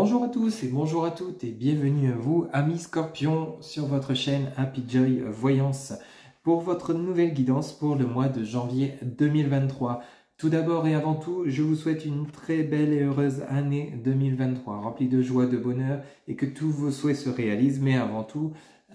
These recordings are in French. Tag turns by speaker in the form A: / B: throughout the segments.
A: Bonjour à tous et bonjour à toutes et bienvenue à vous, amis Scorpions, sur votre chaîne Happy Joy Voyance pour votre nouvelle guidance pour le mois de janvier 2023. Tout d'abord et avant tout, je vous souhaite une très belle et heureuse année 2023, remplie de joie, de bonheur et que tous vos souhaits se réalisent, mais avant tout,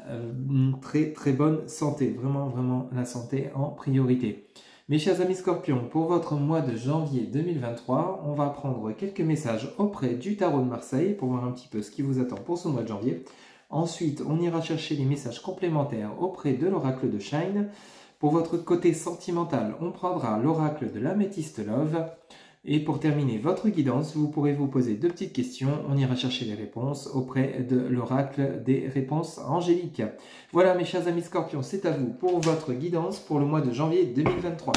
A: une très bonne santé, vraiment la santé en priorité. Mes chers amis Scorpions, pour votre mois de janvier 2023, on va prendre quelques messages auprès du tarot de Marseille pour voir un petit peu ce qui vous attend pour ce mois de janvier. Ensuite, on ira chercher les messages complémentaires auprès de l'oracle de Shine. Pour votre côté sentimental, on prendra l'oracle de l'Améthyste Love. Et pour terminer votre guidance, vous pourrez vous poser deux petites questions. On ira chercher les réponses auprès de l'oracle des réponses angéliques. Voilà mes chers amis Scorpions, c'est à vous pour votre guidance pour le mois de janvier 2023.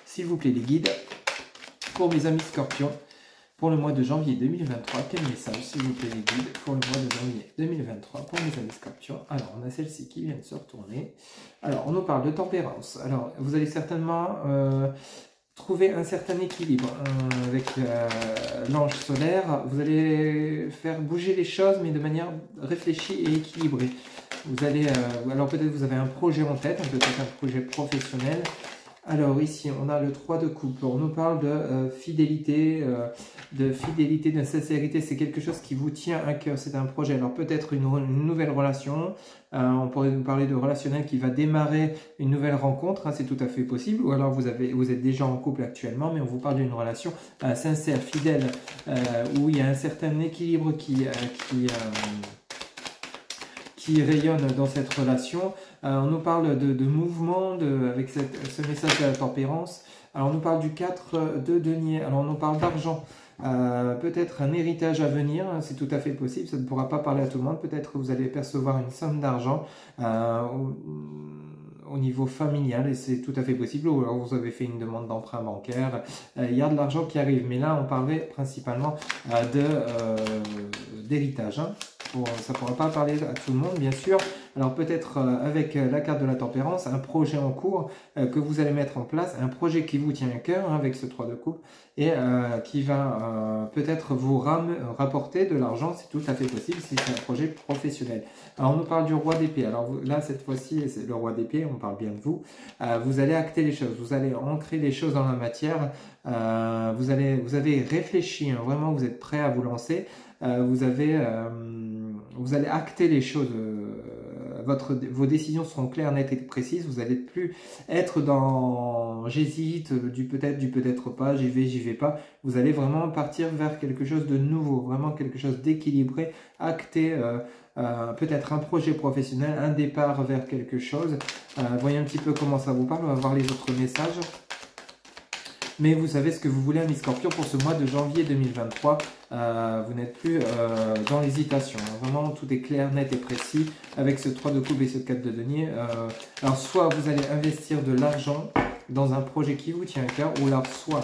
A: S'il vous plaît les guides, pour mes amis Scorpions, pour le mois de janvier 2023, quel message s'il vous plaît les guides pour le mois de janvier 2023 pour mes amis Scorpions? Alors on a celle-ci qui vient de se retourner. Alors on nous parle de tempérance. Alors vous allez certainement... trouver un certain équilibre avec l'ange solaire. Vous allez faire bouger les choses, mais de manière réfléchie et équilibrée. Vous allez, alors peut-être vous avez un projet en tête, peut-être un projet professionnel. Alors ici, on a le 3 de coupe. On nous parle de fidélité, de sincérité. C'est quelque chose qui vous tient à cœur. C'est un projet. Alors peut-être une nouvelle relation. On pourrait nous parler de relationnel qui va démarrer une nouvelle rencontre. Hein, c'est tout à fait possible. Ou alors vous êtes déjà en couple actuellement, mais on vous parle d'une relation sincère, fidèle, où il y a un certain équilibre qui rayonne dans cette relation. On nous parle de mouvement avec ce message de la tempérance. Alors on nous parle du 4 de denier. Alors on nous parle d'argent. Peut-être un héritage à venir, hein, c'est tout à fait possible. Ça ne pourra pas parler à tout le monde. Peut-être que vous allez percevoir une somme d'argent au niveau familial, et c'est tout à fait possible. Ou alors vous avez fait une demande d'emprunt bancaire, il y a de l'argent qui arrive, mais là on parlait principalement d'héritage, hein. Ça ne pourra pas parler à tout le monde bien sûr. Alors peut-être avec la carte de la tempérance, un projet en cours que vous allez mettre en place, un projet qui vous tient à cœur, hein, avec ce 3 de coupe, et qui va peut-être vous rapporter de l'argent. C'est tout à fait possible si c'est un projet professionnel. Alors on nous parle du roi d'épée. Alors là cette fois-ci c'est le roi d'épée, on parle bien de vous. Vous allez acter les choses, vous allez ancrer les choses dans la matière. Vous avez réfléchi, hein, vraiment vous êtes prêt à vous lancer. Vous allez acter les choses. Vos décisions seront claires, nettes et précises. Vous n'allez plus être dans j'hésite, du peut-être pas, j'y vais pas. Vous allez vraiment partir vers quelque chose de nouveau, vraiment quelque chose d'équilibré, acter peut-être un projet professionnel, un départ vers quelque chose. Voyez un petit peu comment ça vous parle. On va voir les autres messages. Mais vous savez ce que vous voulez, amis Scorpions, pour ce mois de janvier 2023. Vous n'êtes plus dans l'hésitation. Hein. Vraiment, tout est clair, net et précis avec ce 3 de coupe et ce 4 de denier. Alors, soit vous allez investir de l'argent dans un projet qui vous tient à cœur, ou alors soit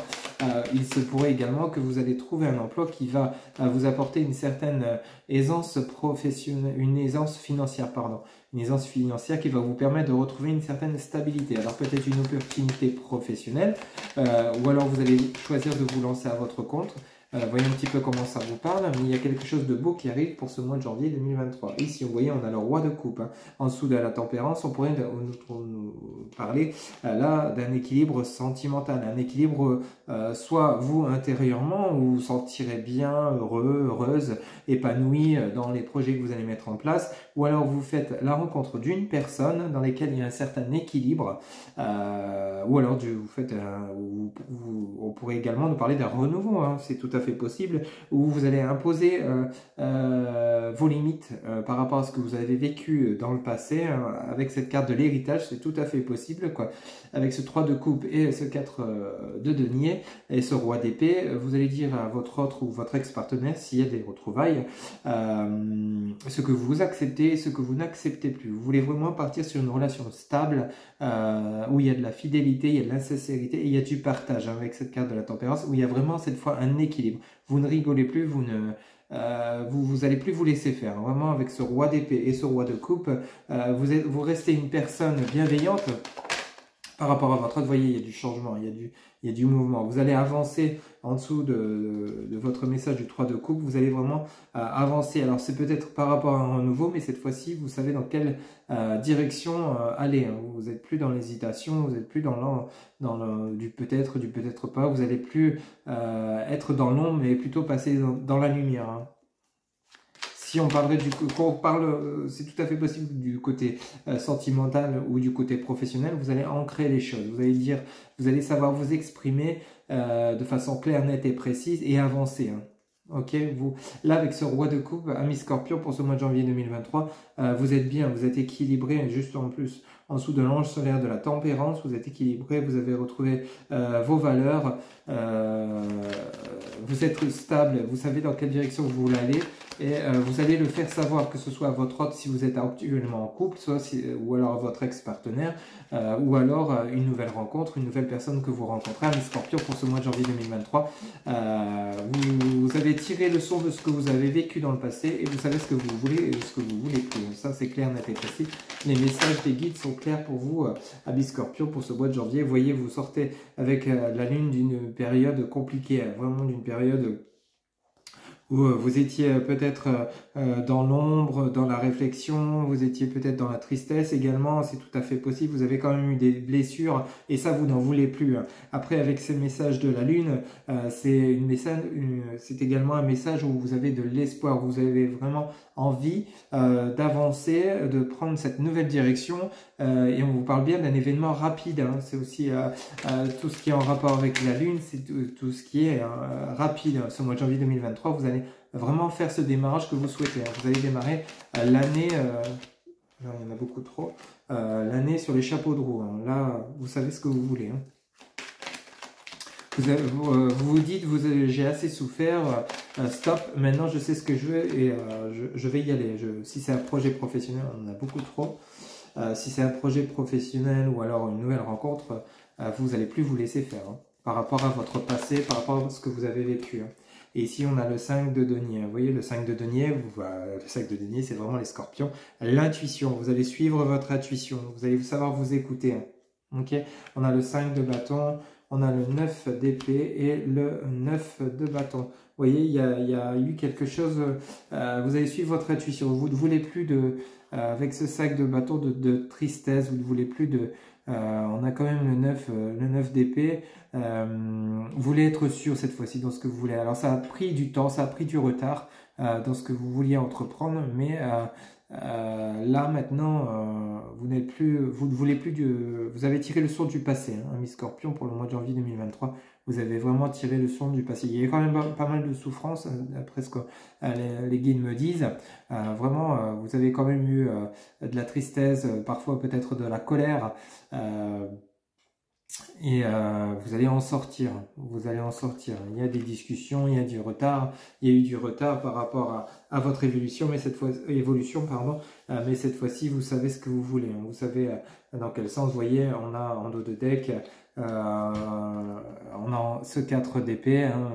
A: il se pourrait également que vous allez trouver un emploi qui va vous apporter une certaine aisance professionnelle, une aisance financière, pardon. Une aisance financière qui va vous permettre de retrouver une certaine stabilité. Alors peut-être une opportunité professionnelle, ou alors vous allez choisir de vous lancer à votre compte. Voyez un petit peu comment ça vous parle, mais il y a quelque chose de beau qui arrive pour ce mois de janvier 2023. Ici, vous voyez, on a le roi de coupe. Hein. En dessous de la tempérance, on pourrait nous parler là d'un équilibre sentimental, un équilibre soit vous intérieurement, où vous vous sentirez bien, heureux, heureuse, épanoui dans les projets que vous allez mettre en place, ou alors vous faites la rencontre d'une personne dans laquelle il y a un certain équilibre, ou alors on pourrait également nous parler d'un renouveau, hein. C'est tout à fait possible, où vous allez imposer vos limites par rapport à ce que vous avez vécu dans le passé, hein. Avec cette carte de l'héritage, c'est tout à fait possible, quoi. Avec ce 3 de coupe et ce 4 de denier et ce roi d'épée, vous allez dire à votre autre ou votre ex-partenaire, s'il y a des retrouvailles, ce que vous acceptez et ce que vous n'acceptez plus. Vous voulez vraiment partir sur une relation stable, où il y a de la fidélité, il y a de la sincérité et il y a du partage, hein, avec cette carte de la tempérance, où il y a vraiment cette fois un équilibre. Vous ne rigolez plus, vous allez plus vous laisser faire. Hein. Vraiment avec ce roi d'épée et ce roi de coupe, vous restez une personne bienveillante, par rapport à votre autre, vous voyez, il y a du changement, il y a du mouvement. Vous allez avancer en dessous de votre message du 3 de coupe, vous allez vraiment avancer. Alors c'est peut-être par rapport à un renouveau, mais cette fois-ci, vous savez dans quelle direction aller. Hein. Vous n'êtes plus dans l'hésitation, vous n'êtes plus dans du peut-être pas. Vous n'allez plus être dans l'ombre, mais plutôt passer dans la lumière. Hein. Si on parlerait c'est tout à fait possible du côté sentimental ou du côté professionnel, vous allez ancrer les choses. Vous allez savoir vous exprimer de façon claire, nette et précise et avancer. Hein. Ok, là avec ce roi de coupe, ami Scorpion, pour ce mois de janvier 2023, vous êtes bien, vous êtes équilibré, juste en plus, en dessous de l'ange solaire de la tempérance, vous êtes équilibré, vous avez retrouvé vos valeurs, vous êtes stable, vous savez dans quelle direction vous voulez aller, et vous allez le faire savoir, que ce soit à votre hôte si vous êtes actuellement en couple, ou alors à votre ex-partenaire, ou alors une nouvelle rencontre, une nouvelle personne que vous rencontrez, ami Scorpion, pour ce mois de janvier 2023. Vous avez tiré leçon de ce que vous avez vécu dans le passé et vous savez ce que vous voulez et ce que vous voulez plus. Ça, c'est clair, net et précis. Les messages des guides sont clairs pour vous, ami Scorpion, pour ce mois de janvier. Vous voyez, vous sortez avec la lune d'une période compliquée, vraiment d'une période où vous étiez peut-être dans l'ombre, dans la réflexion, vous étiez peut-être dans la tristesse également, c'est tout à fait possible, vous avez quand même eu des blessures et ça vous n'en voulez plus. Après avec ces messages de la lune, c'est également un message où vous avez de l'espoir, vous avez vraiment envie d'avancer, de prendre cette nouvelle direction et on vous parle bien d'un événement rapide, hein. C'est aussi tout ce qui est en rapport avec la lune, c'est tout ce qui est rapide. Ce mois de janvier 2023, vous allez vraiment faire ce démarrage que vous souhaitez. Vous allez démarrer l'année, il y en a beaucoup trop, l'année sur les chapeaux de roue. Hein. Là, vous savez ce que vous voulez. Hein. Vous vous dites, j'ai assez souffert, stop, maintenant je sais ce que je veux et je vais y aller. Si c'est un projet professionnel, on en a beaucoup trop. Si c'est un projet professionnel ou alors une nouvelle rencontre, vous n'allez plus vous laisser faire. Hein, par rapport à votre passé, par rapport à ce que vous avez vécu. Hein. Et ici, on a le 5 de denier. Vous voyez, le 5 de denier, le 5 de denier, c'est vraiment les scorpions. L'intuition, vous allez suivre votre intuition. Vous allez savoir vous écouter. Hein. Okay, on a le 5 de bâton, on a le 9 d'épée et le 9 de bâton. Vous voyez, il y a eu quelque chose, vous allez suivre votre intuition. Vous ne voulez plus avec ce sac de bâton de tristesse, vous ne voulez plus on a quand même le 9 d'épée. Vous voulez être sûr cette fois-ci dans ce que vous voulez. Alors ça a pris du temps, ça a pris du retard dans ce que vous vouliez entreprendre, mais là maintenant vous ne voulez plus vous avez tiré le son du passé, hein, ami Scorpion, pour le mois de janvier 2023. Vous avez vraiment tiré le son du passé. Il y a quand même pas mal de souffrance, d'après ce que les guides me disent. Vraiment, vous avez quand même eu de la tristesse, parfois peut-être de la colère. Et vous allez en sortir. Vous allez en sortir. Il y a des discussions, il y a du retard. Il y a eu du retard par rapport à votre évolution, mais cette fois-ci, vous savez ce que vous voulez. Hein. Vous savez dans quel sens. Vous voyez, on a en dos de deck, on a ce 4 d'épée. Hein,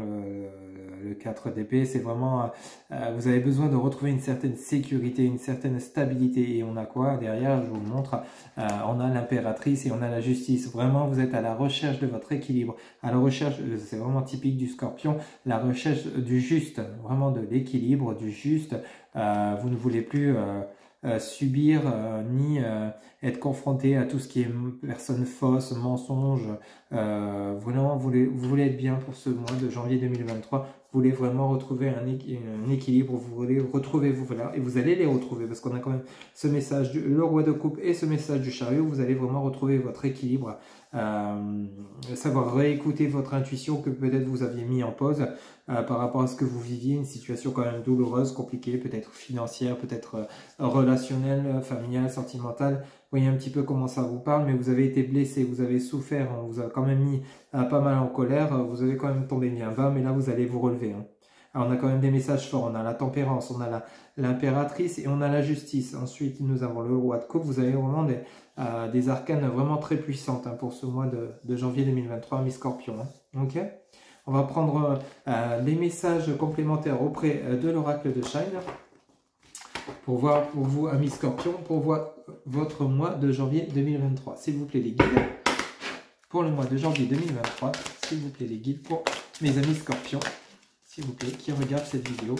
A: le 4 d'épée, c'est vraiment, vous avez besoin de retrouver une certaine sécurité, une certaine stabilité. Et on a quoi derrière? Je vous le montre. On a l'impératrice et on a la justice. Vraiment, vous êtes à la recherche de votre équilibre. À la recherche, c'est vraiment typique du Scorpion, la recherche du juste, vraiment de l'équilibre, du juste. Vous ne voulez plus subir ni être confronté à tout ce qui est personne fausse, mensonge. Vraiment, vous voulez être bien pour ce mois de janvier 2023. Vous voulez vraiment retrouver un équilibre, vous voulez retrouver vos valeurs et vous allez les retrouver parce qu'on a quand même ce message le roi de coupe et ce message du chariot. Vous allez vraiment retrouver votre équilibre, savoir réécouter votre intuition que peut-être vous aviez mis en pause par rapport à ce que vous viviez, une situation quand même douloureuse, compliquée, peut-être financière, peut-être relationnelle, familiale, sentimentale. Vous voyez un petit peu comment ça vous parle, mais vous avez été blessé, vous avez souffert, on vous a quand même mis pas mal en colère, vous avez quand même tombé bien bas, mais là vous allez vous relever. Hein. Alors on a quand même des messages forts, on a la tempérance, on a l'impératrice et on a la justice. Ensuite nous avons le roi de coupe, vous avez vraiment des arcanes vraiment très puissantes, hein, pour ce mois de janvier 2023, mi Scorpion. Hein. Ok, on va prendre les messages complémentaires auprès de l'oracle de Shine. Pour voir pour vous, amis Scorpion, pour voir votre mois de janvier 2023. S'il vous plaît, les guides, pour le mois de janvier 2023. S'il vous plaît les guides pour mes amis scorpions, s'il vous plaît, qui regardent cette vidéo.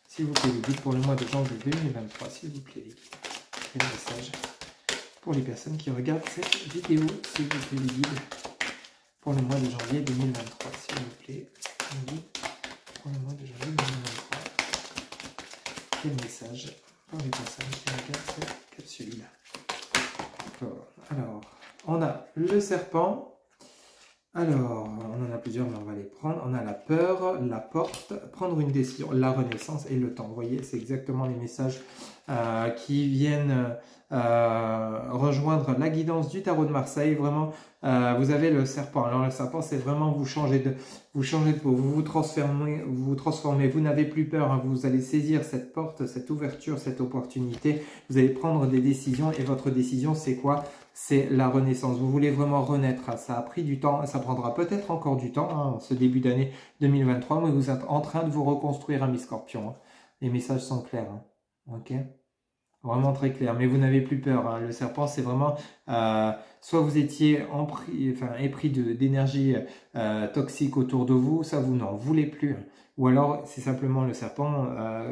A: S'il vous plaît les guides pour le mois de janvier 2023. S'il vous plaît les guides. Quel message pour les personnes qui regardent cette vidéo. S'il vous plaît les guides pour le mois de janvier 2023. S'il vous plaît les guides pour le mois de janvier 2023. Quel message pour les personnes qui regardent cette capsule. Alors, on a le serpent. Alors, on en a plusieurs, mais on va les prendre. On a la peur, la porte, prendre une décision, la renaissance et le temps. Vous voyez, c'est exactement les messages qui viennent rejoindre la guidance du tarot de Marseille. Vraiment, vous avez le serpent. Alors, le serpent, c'est vraiment vous changez de peau, vous vous transformez, vous n'avez plus peur. Hein, vous allez saisir cette porte, cette ouverture, cette opportunité. Vous allez prendre des décisions et votre décision, c'est quoi? C'est la renaissance. Vous voulez vraiment renaître. Ça a pris du temps, ça prendra peut-être encore du temps, hein, ce début d'année 2023, mais vous êtes en train de vous reconstruire, amis scorpions. Hein. Les messages sont clairs. Hein. Ok? Vraiment très clair. Mais vous n'avez plus peur. Hein. Le serpent, c'est vraiment... soit vous étiez épris d'énergie toxique autour de vous, ça vous n'en voulez plus. Ou alors, c'est simplement le serpent,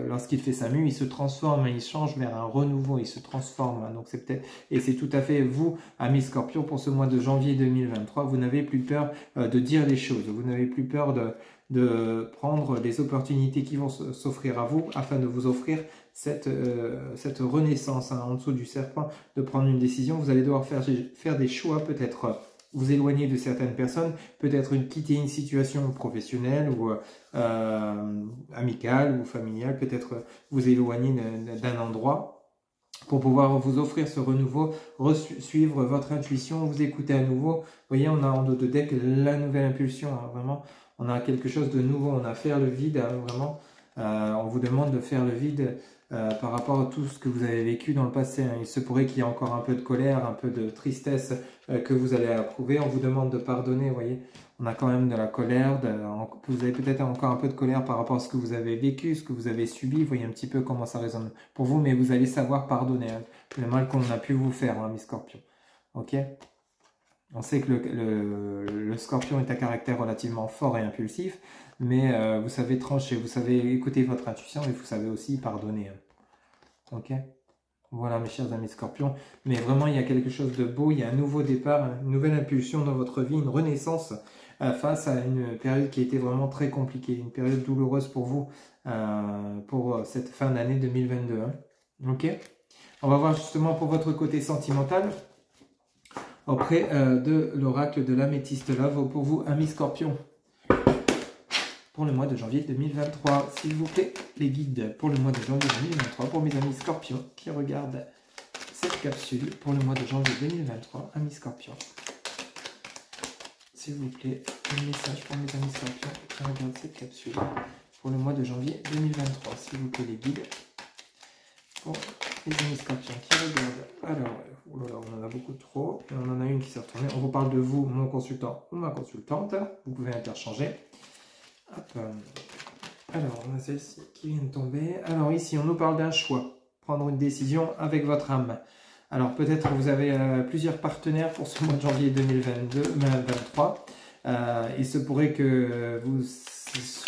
A: lorsqu'il fait sa mue, il se transforme, il change vers un renouveau, il se transforme. Hein. Donc c'est peut-être, et c'est tout à fait vous, amis scorpions, pour ce mois de janvier 2023, vous n'avez plus peur de dire les choses, vous n'avez plus peur de prendre les opportunités qui vont s'offrir à vous, afin de vous offrir cette renaissance, hein, en dessous du serpent, de prendre une décision. Vous allez devoir faire des choix, peut-être vous éloigner de certaines personnes, peut-être quitter une situation professionnelle ou amicale ou familiale, peut-être vous éloigner d'un endroit pour pouvoir vous offrir ce renouveau, suivre votre intuition, vous écouter à nouveau. Vous voyez, on a en dos de deck la nouvelle impulsion, hein, vraiment, on a quelque chose de nouveau, on a faire le vide, hein, vraiment, on vous demande de faire le vide par rapport à tout ce que vous avez vécu dans le passé. Hein. Il se pourrait qu'il y ait encore un peu de colère, un peu de tristesse que vous allez approuver. On vous demande de pardonner, vous voyez. On a quand même de la colère, vous avez peut-être encore un peu de colère par rapport à ce que vous avez vécu, ce que vous avez subi. Vous voyez un petit peu comment ça résonne pour vous, mais vous allez savoir pardonner, hein, le mal qu'on a pu vous faire, hein, mes scorpions. Ok? On sait que le scorpion est un caractère relativement fort et impulsif, mais vous savez trancher, vous savez écouter votre intuition et vous savez aussi pardonner. Hein. Ok? Voilà mes chers amis scorpions, mais vraiment il y a quelque chose de beau, il y a un nouveau départ, une nouvelle impulsion dans votre vie, une renaissance face à une période qui était vraiment très compliquée, une période douloureuse pour vous, pour cette fin d'année 2022. Hein. Ok? On va voir justement pour votre côté sentimental, auprès de l'oracle de l'améthyste love, pour vous amis scorpions. Pour le mois de janvier 2023, s'il vous plaît, les guides pour le mois de janvier 2023, pour mes amis scorpions qui regardent cette capsule, pour le mois de janvier 2023, amis scorpions. S'il vous plaît, un message pour mes amis scorpions qui regardent cette capsule, pour le mois de janvier 2023, s'il vous plaît, les guides, pour les amis scorpions qui regardent. Alors, oh là là, on en a beaucoup trop, et on en a une qui s'est retournée. On vous parle de vous, mon consultant ou ma consultante, vous pouvez interchanger. Hop. Alors, on a celle-ci qui vient de tomber. Alors ici, on nous parle d'un choix. Prendre une décision avec votre âme. Alors peut-être que vous avez plusieurs partenaires pour ce mois de janvier 2023. Il se pourrait que vous...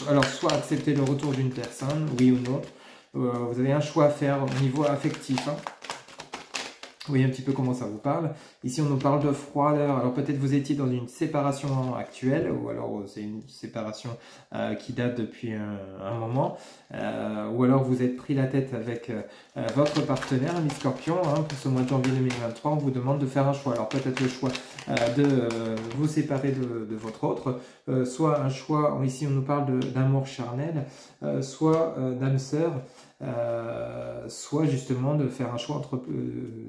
A: Alors, soit accepter le retour d'une personne, oui ou non. Vous avez un choix à faire au niveau affectif. Hein. Vous voyez un petit peu comment ça vous parle. Ici, on nous parle de froideur. Alors, peut-être vous étiez dans une séparation actuelle, ou alors c'est une séparation qui date depuis un moment, ou alors vous êtes pris la tête avec votre partenaire, ami Scorpion. Hein, pour ce mois de janvier 2023, on vous demande de faire un choix. Alors, peut-être le choix de vous séparer de votre autre, soit un choix, ici on nous parle d'amour charnel, soit d'âme sœur, soit justement de faire un choix entre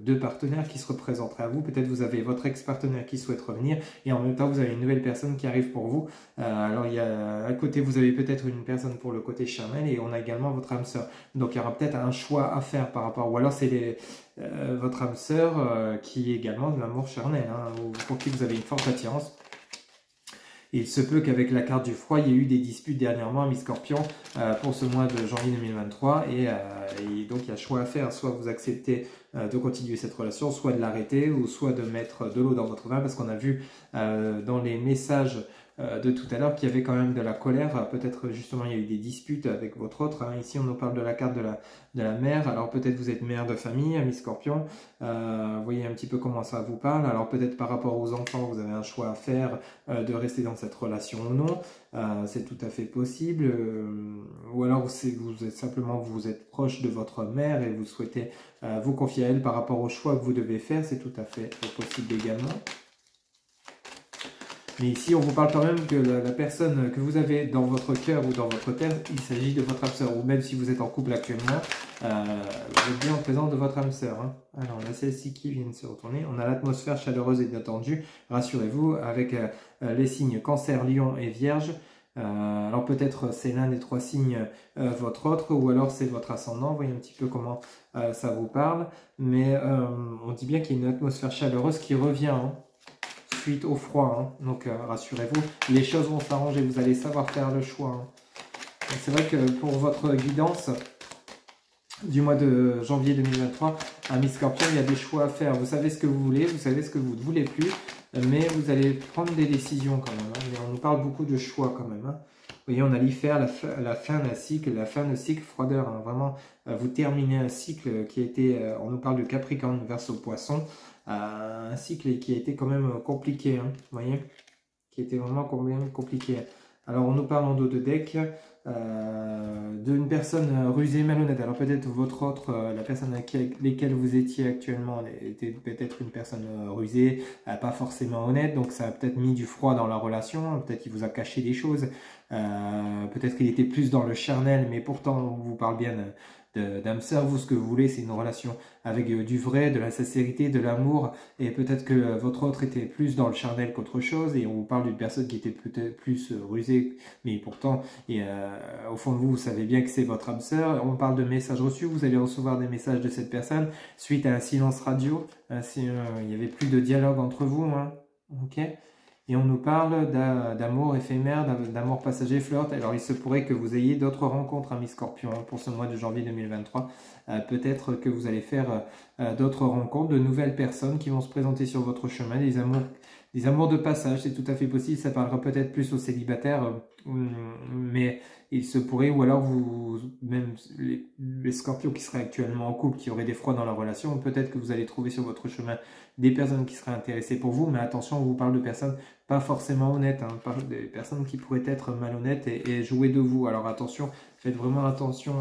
A: deux partenaires qui se représenteraient à vous. Peut-être vous avez votre ex-partenaire qui souhaite revenir et en même temps vous avez une nouvelle personne qui arrive pour vous. Alors il y a à côté vous avez peut-être une personne pour le côté charnel et on a également votre âme sœur. Donc il y aura peut-être un choix à faire par rapport, ou alors c'est votre âme sœur qui est également de l'amour charnel, hein, pour qui vous avez une forte attirance. Et il se peut qu'avec la carte du froid, il y ait eu des disputes dernièrement, amis Scorpion, pour ce mois de janvier 2023. Et donc, il y a choix à faire. Soit vous acceptez de continuer cette relation, soit de l'arrêter, ou soit de mettre de l'eau dans votre vin, parce qu'on a vu dans les messages de tout à l'heure qu'il y avait quand même de la colère. Peut-être justement il y a eu des disputes avec votre autre. Ici on nous parle de la carte de la mère. Alors peut-être vous êtes mère de famille, ami Scorpion. Vous voyez un petit peu comment ça vous parle. Alors peut-être par rapport aux enfants, vous avez un choix à faire de rester dans cette relation ou non. C'est tout à fait possible. Ou alors vous êtes simplement vous êtes proche de votre mère et vous souhaitez vous confier à elle par rapport au choix que vous devez faire. C'est tout à fait possible également. Mais ici, on vous parle quand même que la personne que vous avez dans votre cœur ou dans votre tête, il s'agit de votre âme sœur. Ou même si vous êtes en couple actuellement, vous êtes bien en présence de votre âme sœur. Hein. Alors, on a celle-ci qui vient de se retourner. On a l'atmosphère chaleureuse et détendue. Rassurez-vous, avec les signes Cancer, Lion et Vierge. Alors peut-être c'est l'un des trois signes votre autre, ou alors c'est votre ascendant. Vous voyez un petit peu comment ça vous parle. Mais on dit bien qu'il y a une atmosphère chaleureuse qui revient. Hein. Suite au froid, hein. Donc rassurez-vous, les choses vont s'arranger, vous allez savoir faire le choix. Hein. C'est vrai que pour votre guidance du mois de janvier 2023, ami Scorpion, il y a des choix à faire. Vous savez ce que vous voulez, vous savez ce que vous ne voulez plus, mais vous allez prendre des décisions quand même. Hein. Mais on nous parle beaucoup de choix quand même. Hein. Vous voyez, on a l'hiver, la fin d'un cycle, la fin de cycle froideur. Hein. Vraiment, vous terminez un cycle qui a été, on nous parle de Capricorne verso Poisson. Un cycle qui a été quand même compliqué, hein, vous voyez, qui était vraiment quand même compliqué. Alors on nous parle en dos de deck d'une personne rusée, malhonnête. Alors peut-être votre autre, la personne avec laquelle vous étiez actuellement était peut-être une personne rusée, pas forcément honnête, donc ça a peut-être mis du froid dans la relation, peut-être qu'il vous a caché des choses, peut-être qu'il était plus dans le charnel, mais pourtant on vous parle bien d'âme sœur. Vous, ce que vous voulez, c'est une relation avec du vrai, de la sincérité, de l'amour, et peut-être que votre autre était plus dans le charnel qu'autre chose, et on vous parle d'une personne qui était peut-être plus rusée, mais pourtant, au fond de vous, vous savez bien que c'est votre âme sœur. On parle de messages reçus, vous allez recevoir des messages de cette personne suite à un silence radio. Il n'y avait plus de dialogue entre vous, hein. Ok. Et on nous parle d'amour éphémère, d'amour passager, flirt. Alors il se pourrait que vous ayez d'autres rencontres, amis Scorpion, hein, pour ce mois de janvier 2023. Peut-être que vous allez faire d'autres rencontres, de nouvelles personnes qui vont se présenter sur votre chemin, des amours de passage, c'est tout à fait possible. Ça parlera peut-être plus aux célibataires, mais il se pourrait, ou alors même les Scorpions qui seraient actuellement en couple, qui auraient des froids dans la relation, peut-être que vous allez trouver sur votre chemin des personnes qui seraient intéressées pour vous, mais attention, on vous parle de personnes pas forcément honnêtes, hein, des personnes qui pourraient être malhonnêtes et jouer de vous. Alors attention, faites vraiment attention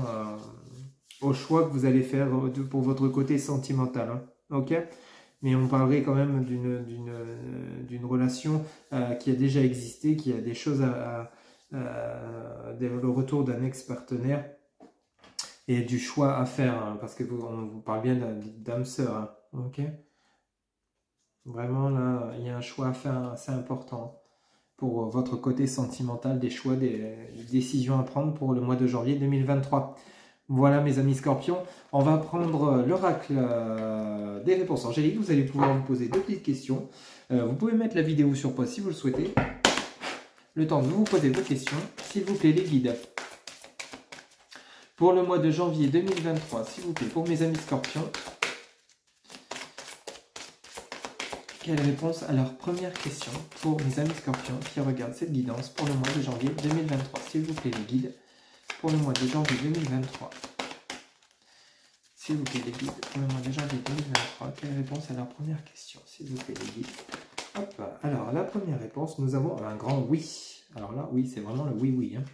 A: au choix que vous allez faire pour votre côté sentimental, hein, ok? Mais on parlerait quand même d'une relation qui a déjà existé, qui a des choses le retour d'un ex-partenaire et du choix à faire, hein, parce que on vous parle bien d'âme sœur, hein, ok? Vraiment, là, il y a un choix à faire assez important pour votre côté sentimental, des choix, des décisions à prendre pour le mois de janvier 2023. Voilà, mes amis Scorpions, on va prendre l'oracle des réponses angéliques. Vous allez pouvoir vous poser deux petites questions. Vous pouvez mettre la vidéo sur pause si vous le souhaitez. Le temps de vous poser vos questions. S'il vous plaît, les guides. Pour le mois de janvier 2023, s'il vous plaît, pour mes amis Scorpions, quelle réponse à leur première question pour mes amis Scorpions qui regardent cette guidance pour le mois de janvier 2023? S'il vous plaît, les guides, pour le mois de janvier 2023. S'il vous plaît, les guides, pour le mois de janvier 2023, quelle réponse à leur première question? S'il vous plaît, les guides. Hop, alors, la première réponse, nous avons un grand oui. Alors là, oui, c'est vraiment le oui-oui. Hein.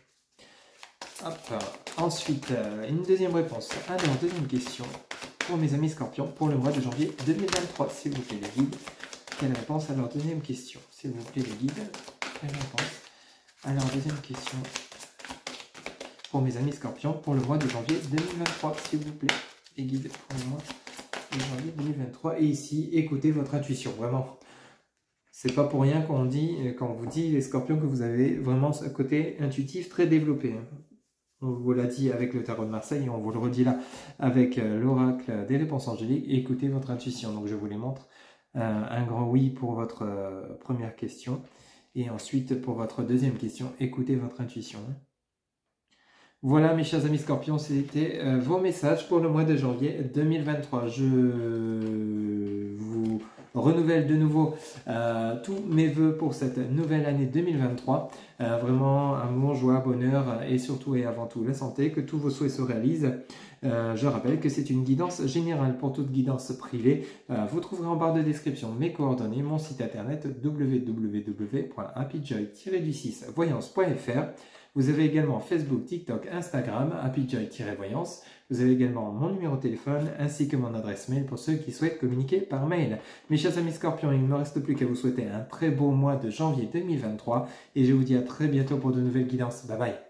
A: Hop, ensuite, une deuxième réponse. Alors, deuxième question pour mes amis Scorpions pour le mois de janvier 2023. S'il vous plaît, les guides. Quelle réponse à leur deuxième question? S'il vous plaît, les guides. Quelle réponse à leur deuxième question pour mes amis Scorpions pour le mois de janvier 2023? S'il vous plaît, les guides, pour le mois de janvier 2023. Et ici, écoutez votre intuition, vraiment. C'est pas pour rien qu'on vous dit, les Scorpions, que vous avez vraiment ce côté intuitif très développé. On vous l'a dit avec le tarot de Marseille et on vous le redit là avec l'oracle des réponses angéliques. Écoutez votre intuition. Donc je vous les montre. Un grand oui pour votre première question. Et ensuite, pour votre deuxième question, écoutez votre intuition. Voilà mes chers amis Scorpions, c'était vos messages pour le mois de janvier 2023. Je vous renouvelle de nouveau tous mes voeux pour cette nouvelle année 2023. Vraiment amour, joie, bonheur et surtout et avant tout la santé, que tous vos souhaits se réalisent. Je rappelle que c'est une guidance générale. Pour toute guidance privée, vous trouverez en barre de description mes coordonnées, mon site internet www.happyjoy-voyance.fr. Vous avez également Facebook, TikTok, Instagram, happyjoy-voyance. Vous avez également mon numéro de téléphone ainsi que mon adresse mail pour ceux qui souhaitent communiquer par mail. Mes chers amis Scorpions, il ne me reste plus qu'à vous souhaiter un très beau mois de janvier 2023 et je vous dis à très bientôt pour de nouvelles guidances. Bye bye.